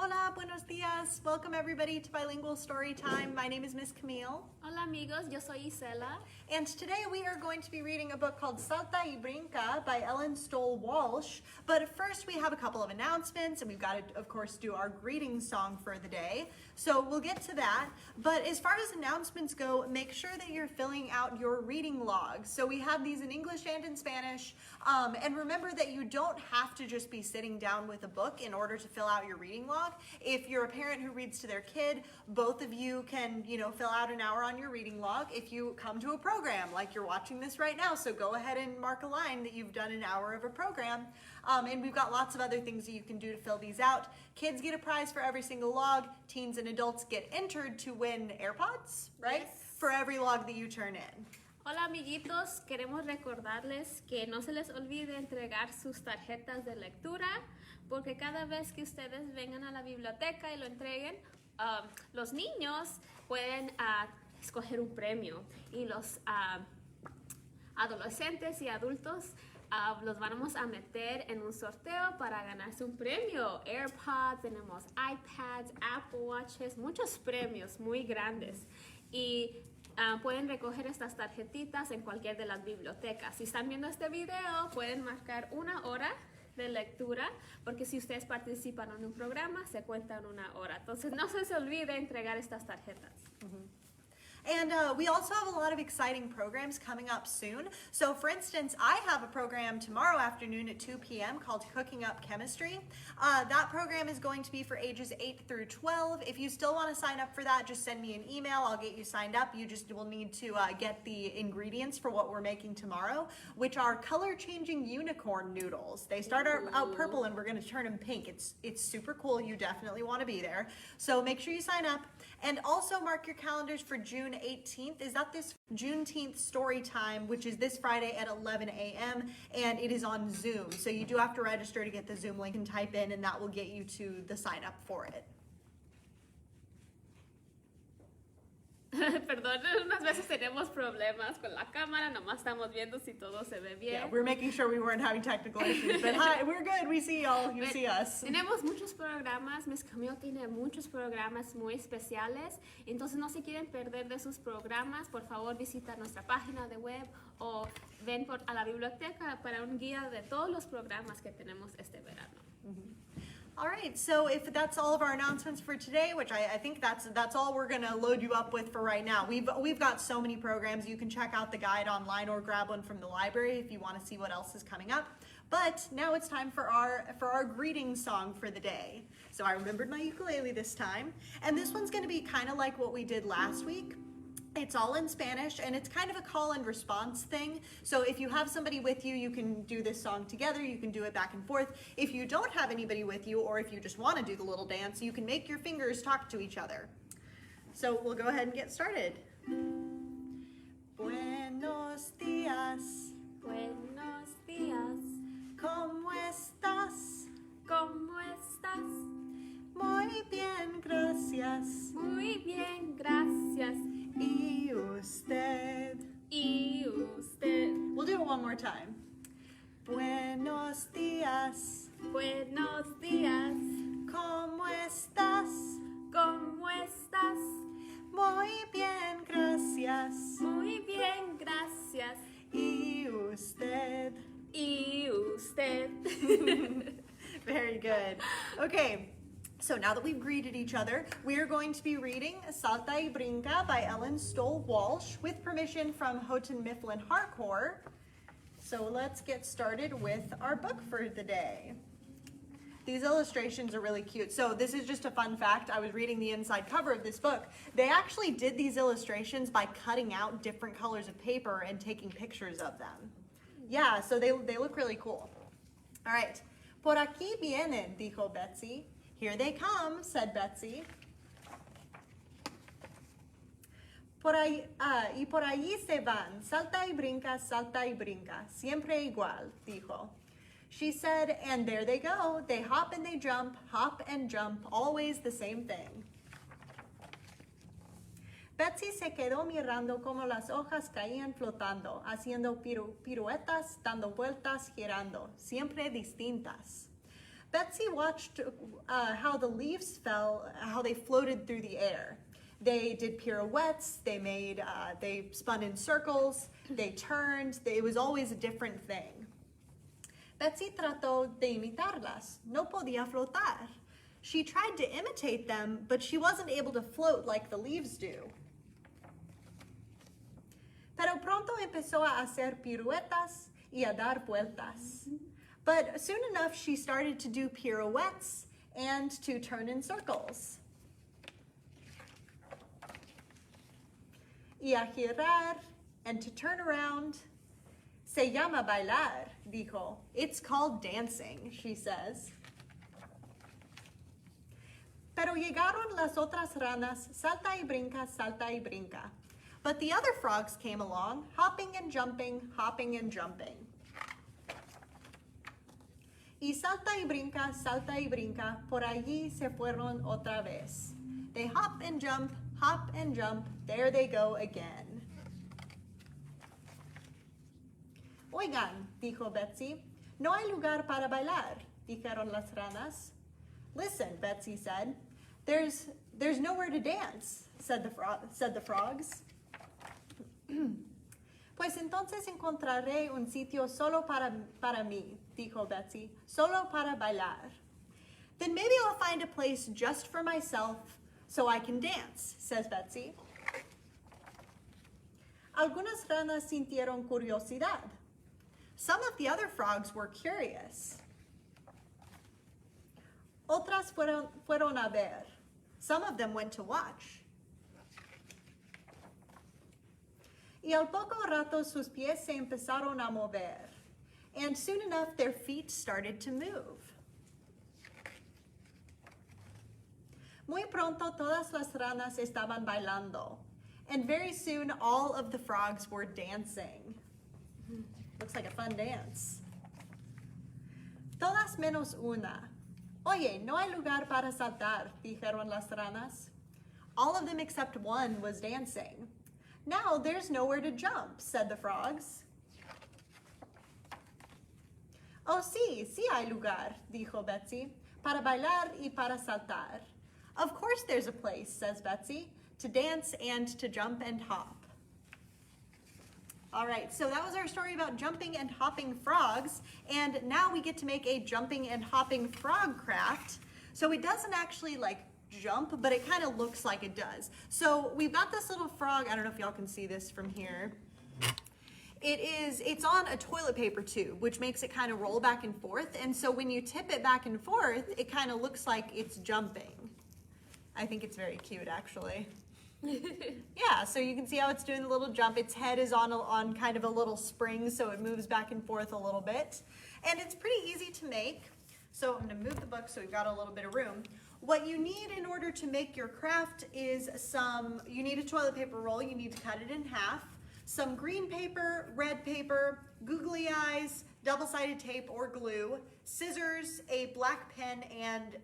Hola, buenos dias. Welcome everybody to Bilingual Storytime. My name is Miss Camille. Hola amigos, yo soy Isela. And today we are going to be reading a book called Salta y Brinca by Ellen Stoll Walsh. But first we have a couple of announcements and we've got to, of course, do our greeting song for the day. So we'll get to that. But as far as announcements go, make sure that you're filling out your reading logs. So we have these in English and in Spanish. And remember that you don't have to just be sitting down with a book in order to fill out your reading log. If you're a parent who reads to their kid, both of you can, fill out an hour on your reading log if you come to a program like you're watching this right now. So go ahead and mark a line that you've done an hour of a program. And we've got lots of other things that you can do to fill these out. Kids get a prize for every single log. Teens and adults get entered to win AirPods, right? Yes. For every log that you turn in. Hola amiguitos, queremos recordarles que no se les olvide entregar sus tarjetas de lectura, porque cada vez que ustedes vengan a la biblioteca y lo entreguen, los niños pueden escoger un premio y los adolescentes y adultos los vamos a meter en un sorteo para ganarse un premio. AirPods, tenemos iPads, Apple Watches, muchos premios muy grandes. Y pueden recoger estas tarjetitas en cualquier de las bibliotecas. Si están viendo este video, pueden marcar una hora de lectura, porque si ustedes participan en un programa, se cuentan una hora. Entonces, no se olvide entregar estas tarjetas. And we also have a lot of exciting programs coming up soon. So for instance, I have a program tomorrow afternoon at 2 p.m. called Cooking Up Chemistry. That program is going to be for ages 8 through 12. If you still want to sign up for that, just send me an email. I'll get you signed up. You just will need to get the ingredients for what we're making tomorrow, which are color-changing unicorn noodles. They start out purple and we're going to turn them pink. It's super cool. You definitely want to be there. So make sure you sign up. And also mark your calendars for June 18th. Is that this Juneteenth story time, which is this Friday at 11 a.m. and it is on Zoom. So you do have to register to get the Zoom link and type in, and that will get you to the sign up for it. Perdón, unas veces tenemos problemas con la cámara, nomás estamos viendo si todo se ve bien. Yeah, we're making sure we weren't having technical issues, but hi, we're good. We see y'all. You see us. Tenemos muchos programas. Miss Camille tiene muchos programas muy especiales. Entonces, no se quieren perder de sus programas. Por favor, visita nuestra página de web o ven a la biblioteca para un guía de todos los programas que tenemos este verano. All right, so if that's all of our announcements for today, which I think that's all we're gonna load you up with for right now. We've got so many programs. You can check out the guide online or grab one from the library if you want to see what else is coming up. But now it's time for our greeting song for the day. So I remembered my ukulele this time, and this one's gonna be kind of like what we did last week. It's all in Spanish, and it's kind of a call and response thing. So if you have somebody with you, you can do this song together. You can do it back and forth. If you don't have anybody with you, or if you just want to do the little dance, you can make your fingers talk to each other. So we'll go ahead and get started. Buenos días. Buenos días. ¿Cómo estás? ¿Cómo estás? Muy bien, gracias. Muy bien, gracias. ¿Y usted? ¿Y usted? We'll do it one more time. Buenos días. Buenos días. ¿Cómo estás? ¿Cómo estás? Muy bien, gracias. Muy bien, gracias. ¿Y usted? ¿Y usted? Very good. Okay. So now that we've greeted each other, we are going to be reading Salta y Brinca by Ellen Stoll Walsh with permission from Houghton Mifflin Harcourt. So let's get started with our book for the day. These illustrations are really cute. So this is just a fun fact. I was reading the inside cover of this book. They actually did these illustrations by cutting out different colors of paper and taking pictures of them. Yeah, so they look really cool. All right. Por aquí vienen, dijo Betsy. Here they come, said Betsy. Y por allí se van, salta y brinca, siempre igual, dijo. She said, and there they go. They hop and jump, always the same thing. Betsy se quedó mirando como las hojas caían flotando, haciendo piruetas, dando vueltas, girando, siempre distintas. Betsy watched how the leaves fell, how they floated through the air. They did pirouettes, they spun in circles, they turned, it was always a different thing. Betsy trató de imitarlas, no podía flotar. She tried to imitate them, but she wasn't able to float like the leaves do. Pero pronto empezó a hacer piruetas y a dar vueltas. But soon enough, she started to do pirouettes and to turn in circles. Y a girar, and to turn around. Se llama bailar, dijo. It's called dancing, she says. Pero llegaron las otras ranas, salta y brinca, salta y brinca. But the other frogs came along, hopping and jumping, hopping and jumping. Y salta y brinca, por allí se fueron otra vez. They hop and jump, there they go again. Oigan, dijo Betsy, no hay lugar para bailar, dijeron las ranas. Listen, Betsy said, there's nowhere to dance, said the frogs. Pues entonces encontraré un sitio solo para mí, dijo Betsy, solo para bailar. Then maybe I'll find a place just for myself so I can dance, says Betsy. Algunas ranas sintieron curiosidad. Some of the other frogs were curious. Otras fueron a ver. Some of them went to watch. Y al poco rato sus pies se empezaron a mover. And soon enough their feet started to move. Muy pronto todas las ranas estaban bailando. And very soon all of the frogs were dancing. Looks like a fun dance. Todas menos una. Oye, no hay lugar para saltar, dijeron las ranas. All of them except one was dancing. Now there's nowhere to jump, said the frogs. Oh, sí, sí hay lugar, dijo Betsy, para bailar y para saltar. Of course there's a place, says Betsy, to dance and to jump and hop. All right, so that was our story about jumping and hopping frogs, and now we get to make a jumping and hopping frog craft. So it doesn't actually jump, but it kind of looks like it does. So we've got this little frog, I don't know if y'all can see this from here. It's on a toilet paper tube, which makes it kind of roll back and forth, and so when you tip it back and forth, it kind of looks like it's jumping. I think it's very cute, actually. Yeah, so you can see how it's doing the little jump. Its head is on kind of a little spring, so it moves back and forth a little bit. And it's pretty easy to make. So I'm gonna move the book so we've got a little bit of room. What you need in order to make your craft is you need a toilet paper roll, you need to cut it in half, some green paper, red paper, googly eyes, double-sided tape or glue, scissors, a black pen, and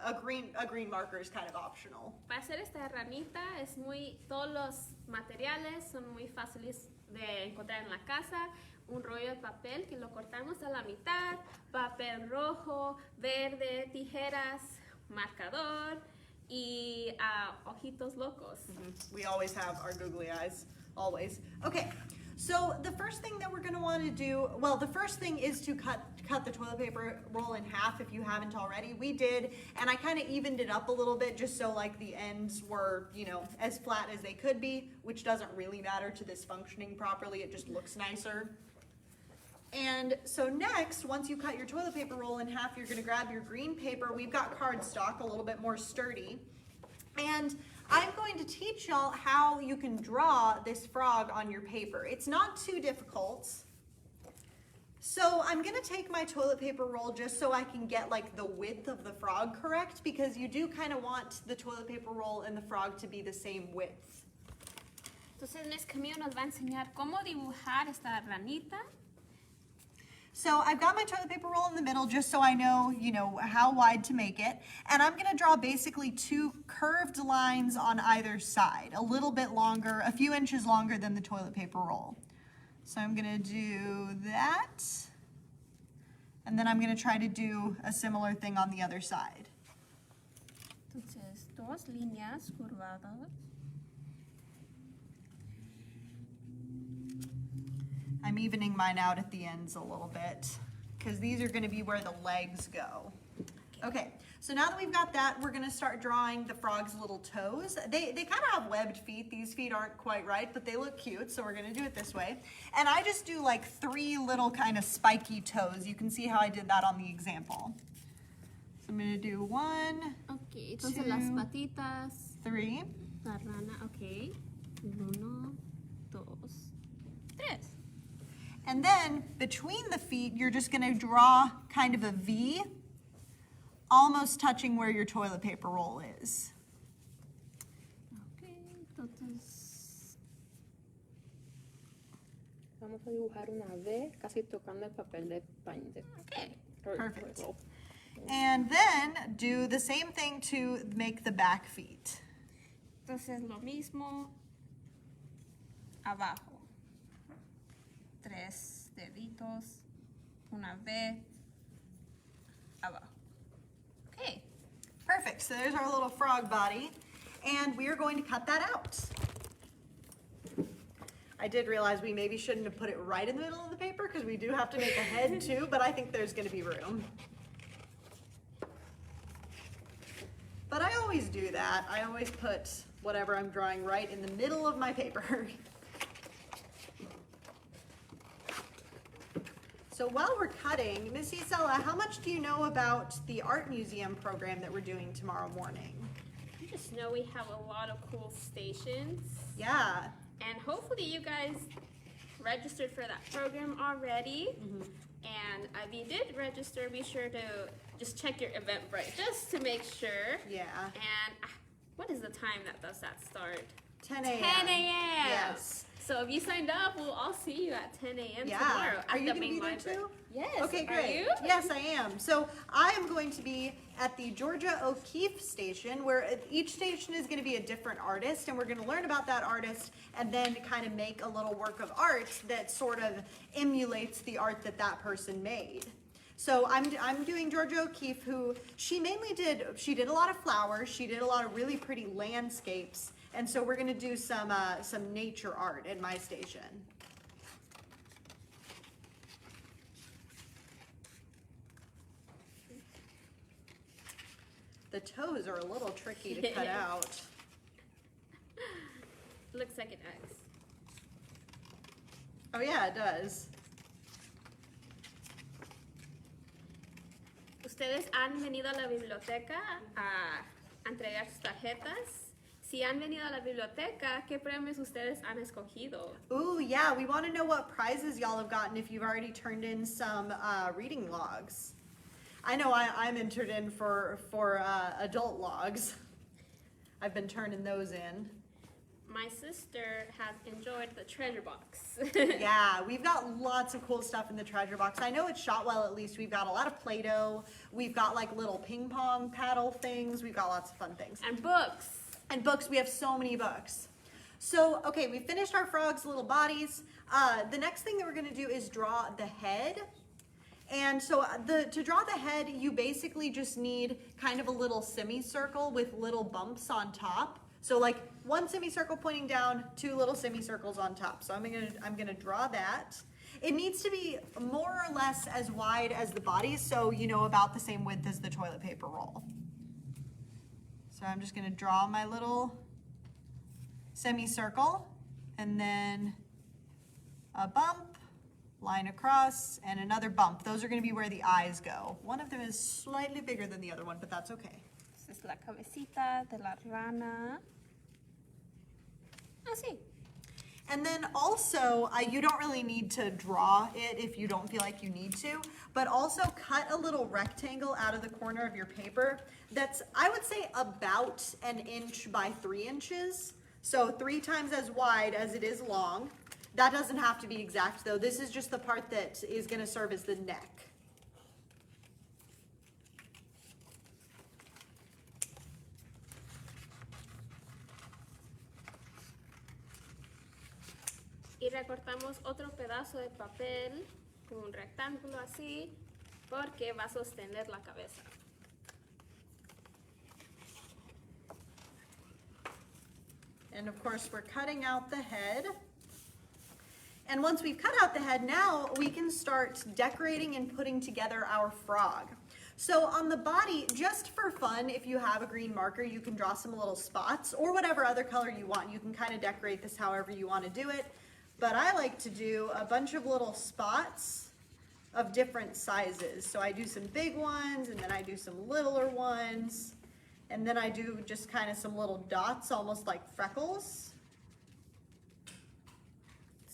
a green marker is kind of optional. Para hacer esta ranita todos los materiales son muy fáciles de encontrar en la casa. Un rollo de papel que lo cortamos a la mitad, papel rojo, verde, tijeras, marcador y ojitos locos. We always have our googly eyes, always. Okay, so the first thing that we're gonna wanna do, well, the first thing is to cut the toilet paper roll in half if you haven't already. We did, and I kind of evened it up a little bit just so the ends were, as flat as they could be, which doesn't really matter to this functioning properly, it just looks nicer. And so next, once you cut your toilet paper roll in half, you're gonna grab your green paper. We've got cardstock, a little bit more sturdy. And I'm going to teach y'all how you can draw this frog on your paper. It's not too difficult. So I'm gonna take my toilet paper roll just so I can get the width of the frog correct, because you do kind of want the toilet paper roll and the frog to be the same width. Entonces Miss Camille nos va a enseñar cómo dibujar esta ranita. So I've got my toilet paper roll in the middle just so I know, how wide to make it. And I'm gonna draw basically two curved lines on either side, a little bit longer, a few inches longer than the toilet paper roll. So I'm gonna do that. And then I'm going to try to do a similar thing on the other side. Entonces, dos líneas curvadas. I'm evening mine out at the ends a little bit because these are going to be where the legs go. Okay, so now that we've got that, we're going to start drawing the frog's little toes. They kind of have webbed feet. These feet aren't quite right, but they look cute, so we're going to do it this way. And I just do like 3 little kind of spiky toes. You can see how I did that on the example. So I'm going to do 1, Ok, entonces 2, las patitas. 3. La rana, ok. 1, 2, 3. And then between the feet, you're just going to draw kind of a V, almost touching where your toilet paper roll is. Ok, entonces vamos a dibujar una V casi tocando el papel de baño. Okay. Perfect. And then do the same thing to make the back feet. Entonces lo mismo abajo. 3 deditos, una V abajo. Okay. Perfect. So there's our little frog body. And we are going to cut that out. I did realize we maybe shouldn't have put it right in the middle of the paper because we do have to make a head too, but I think there's going to be room. But I always do that. I always put whatever I'm drawing right in the middle of my paper. So while we're cutting, Miss Isela, how much do you know about the art museum program that we're doing tomorrow morning? I just know we have a lot of cool stations. Yeah. And hopefully you guys registered for that program already. And if you did register, be sure to just check your Eventbrite just to make sure. Yeah. And what is the time that does that start? 10 a.m. 10 a.m. Yes. So if you signed up, we'll all see you at 10 a.m. Yeah. tomorrow Are at you the going to main be there library. too? Yes. Okay, Are great. you? Yes, I am. So I am going to be at the Georgia O'Keeffe station, where each station is going to be a different artist, and we're going to learn about that artist and then kind of make a little work of art that sort of emulates the art that that person made. So I'm doing Georgia O'Keeffe, who she did a lot of flowers, she did a lot of really pretty landscapes, and so we're going to do some nature art at my station. The toes are a little tricky to cut out. Looks like an X. Oh yeah, it does. ¿Ustedes han venido a la biblioteca a entregar sus tarjetas? Si han venido a la biblioteca, ¿qué premios ustedes han escogido? Ooh, yeah, we want to know what prizes y'all have gotten if you've already turned in some reading logs. I know I'm entered in for adult logs. I've been turning those in. My sister has enjoyed the treasure box. Yeah, we've got lots of cool stuff in the treasure box. I know at Shotwell, at least, we've got a lot of Play-Doh. We've got like little ping pong paddle things. We've got lots of fun things. And books. And books, we have so many books. So, okay, we finished our frog's little bodies. The next thing that we're gonna do is draw the head. And so to draw the head, you basically just need kind of a little semicircle with little bumps on top. So like one semicircle pointing down, 2 little semicircles on top. So I'm gonna draw that. It needs to be more or less as wide as the body, so you know about the same width as the toilet paper roll. So I'm just gonna draw my little semicircle and then a bump, line across, and another bump. Those are gonna be where the eyes go. One of them is slightly bigger than the other one, but that's okay. Esta es la cabecita de la rana. Así. And then also, you don't really need to draw it if you don't feel like you need to, but also cut a little rectangle out of the corner of your paper that's, I would say, about 1 inch by 3 inches. So 3 times as wide as it is long. That doesn't have to be exact though. This is just the part that is gonna serve as the neck. Y recortamos otro pedazo de papel con un rectángulo así porque va a sostener la cabeza. And of course, we're cutting out the head. And once we've cut out the head, now we can start decorating and putting together our frog. So on the body, just for fun, if you have a green marker, you can draw some little spots or whatever other color you want. You can kind of decorate this however you want to do it. But I like to do a bunch of little spots of different sizes. So I do some big ones, and then I do some littler ones. And then I do just kind of some little dots, almost like freckles.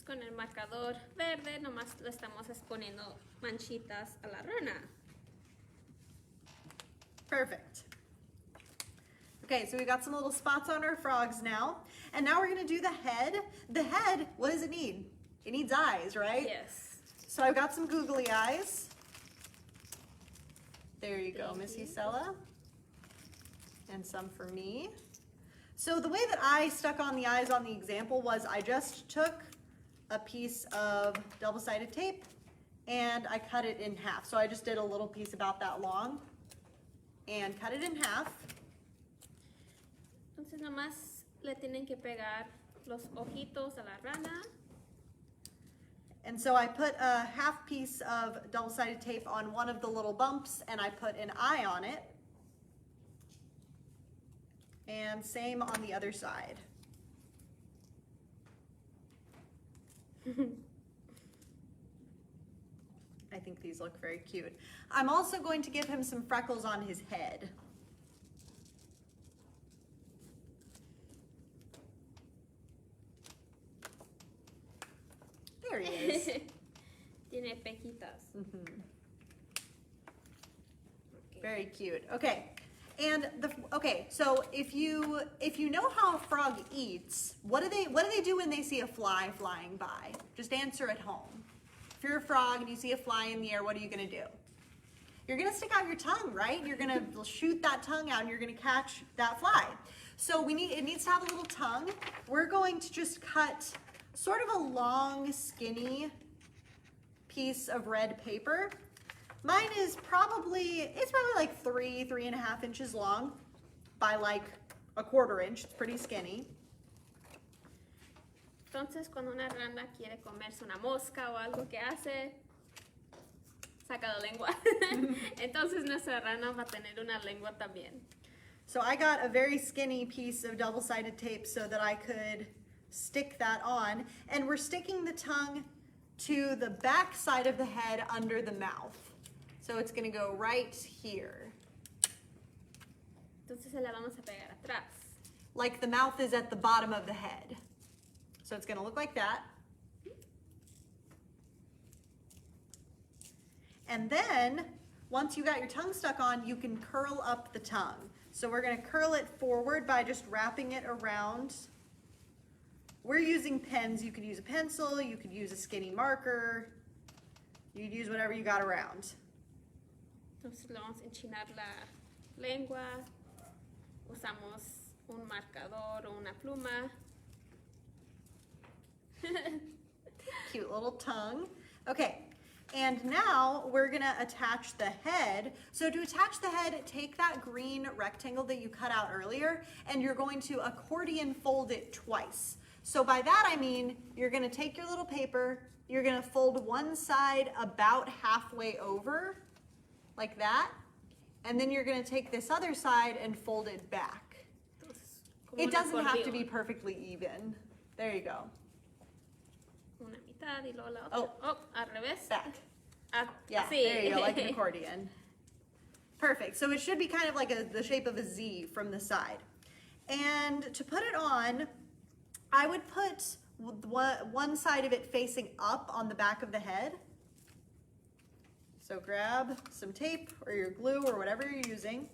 Con el marcador verde nomás le estamos exponiendo manchitas a la rana. Perfect. Okay, so we got some little spots on our frogs now. And now we're gonna do the head. The head, what does it need? It needs eyes, right? Yes. So I've got some googly eyes. There you go, Thank Miss you. Isela. And some for me. So the way that I stuck on the eyes on the example was I just took a piece of double-sided tape and I cut it in half. So I just did a little piece about that long and cut it in half. Entonces nomás le tienen que pegar los ojitos a la rana. And so I put a half piece of double-sided tape on one of the little bumps and I put an eye on it. And same on the other side. I think these look very cute. I'm also going to give him some freckles on his head. There he is. Tiene pequitas. Mhm. Okay. Very cute. Okay. And so if you know how a frog eats, what do they do when they see a fly flying by? Just answer at home. If you're a frog and you see a fly in the air, what are you gonna do? You're gonna stick out your tongue, right? You're gonna shoot that tongue out and you're gonna catch that fly. So it needs to have a little tongue. We're going to just cut sort of a long, skinny piece of red paper. Mine is probably like 3.5 inches long by like a 1/4 inch. It's pretty skinny. Entonces, cuando una rana quiere comerse una mosca o algo que hace, saca la lengua. Entonces, nuestra rana va a tener una lengua también. So I got a very skinny piece of double-sided tape so that I could stick that on. And we're sticking the tongue to the back side of the head under the mouth. So it's gonna go right here. Entonces, se la vamos a pegar atrás. Like the mouth is at the bottom of the head. So it's gonna look like that. And then, once you got your tongue stuck on, you can curl up the tongue. So we're gonna curl it forward by just wrapping it around. We're using pens. You could use a pencil, you could use a skinny marker. You could use whatever you got around. Entonces, le vamos a enchinar la lengua. Usamos un marcador o una pluma. Cute little tongue. Okay, and now we're gonna attach the head. So to attach the head, take that green rectangle that you cut out earlier, and you're going to accordion fold it twice. So by that I mean, you're gonna take your little paper, you're gonna fold one side about halfway over, like that, and then you're gonna take this other side and fold it back. Entonces, como It un doesn't have to acordeón. be perfectly even. There you go. Una mitad y luego la otra. Oh. Al revés. Back. Ah, Yeah, así. there you go, like an accordion. Perfect. So it should be kind of like the shape of a Z from the side. And to put it on, I would put one side of it facing up on the back of the head. So grab some tape or your glue or whatever you're using.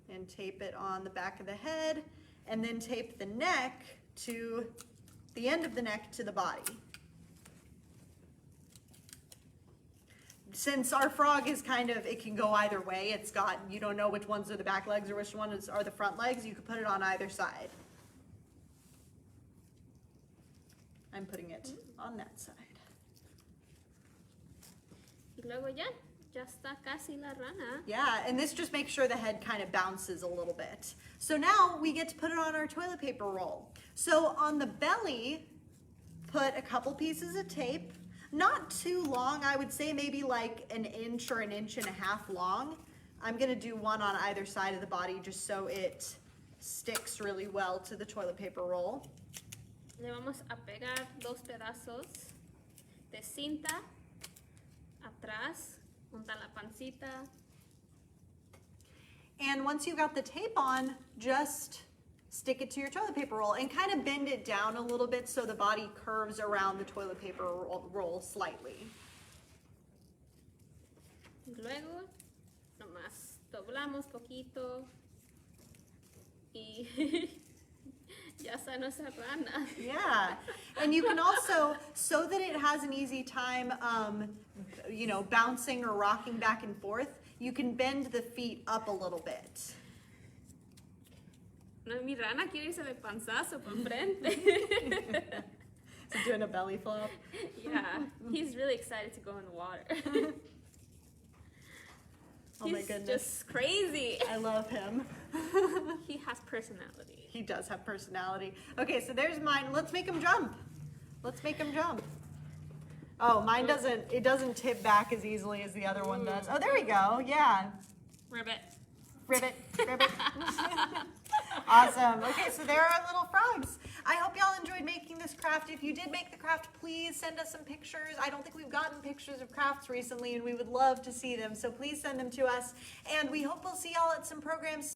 And tape it on the back of the head, and then tape the neck to the end of the neck to the body. Since our frog is kind of, it can go either way, it's got, you don't know which ones are the back legs or which ones are the front legs, you could put it on either side. I'm putting it on that side. Y luego ya está casi la rana. Yeah, and this just makes sure the head kind of bounces a little bit. So now we get to put it on our toilet paper roll. So on the belly, put a couple pieces of tape, not too long, I would say maybe like an inch or an inch and a half long. I'm gonna do one on either side of the body just so it sticks really well to the toilet paper roll. Le vamos a pegar dos pedazos de cinta atrás, junto a la pancita. And once you got the tape on, just stick it to your toilet paper roll and kind of bend it down a little bit so the body curves around the toilet paper roll slightly. Luego, nomás doblamos poquito y ya está nuestra rana. Yeah, and you can also, so that it has an easy time, bouncing or rocking back and forth, you can bend the feet up a little bit. No, mi rana quiere irse de panzazo por frente. So doing a belly flop. Yeah, he's really excited to go in the water. Oh my He's goodness. just crazy. I love him. He has personality. He does have personality. Okay, so there's mine. Let's make him jump. Let's make him jump. Oh, mine doesn't tip back as easily as the other one does. Oh, there we go. Yeah. Ribbit. Ribbit, ribbit. Awesome. Okay, so there are our little frogs. I hope y'all enjoyed making this craft. If you did make the craft, please send us some pictures. I don't think we've gotten pictures of crafts recently, and we would love to see them. So please send them to us. And we hope we'll see y'all at some programs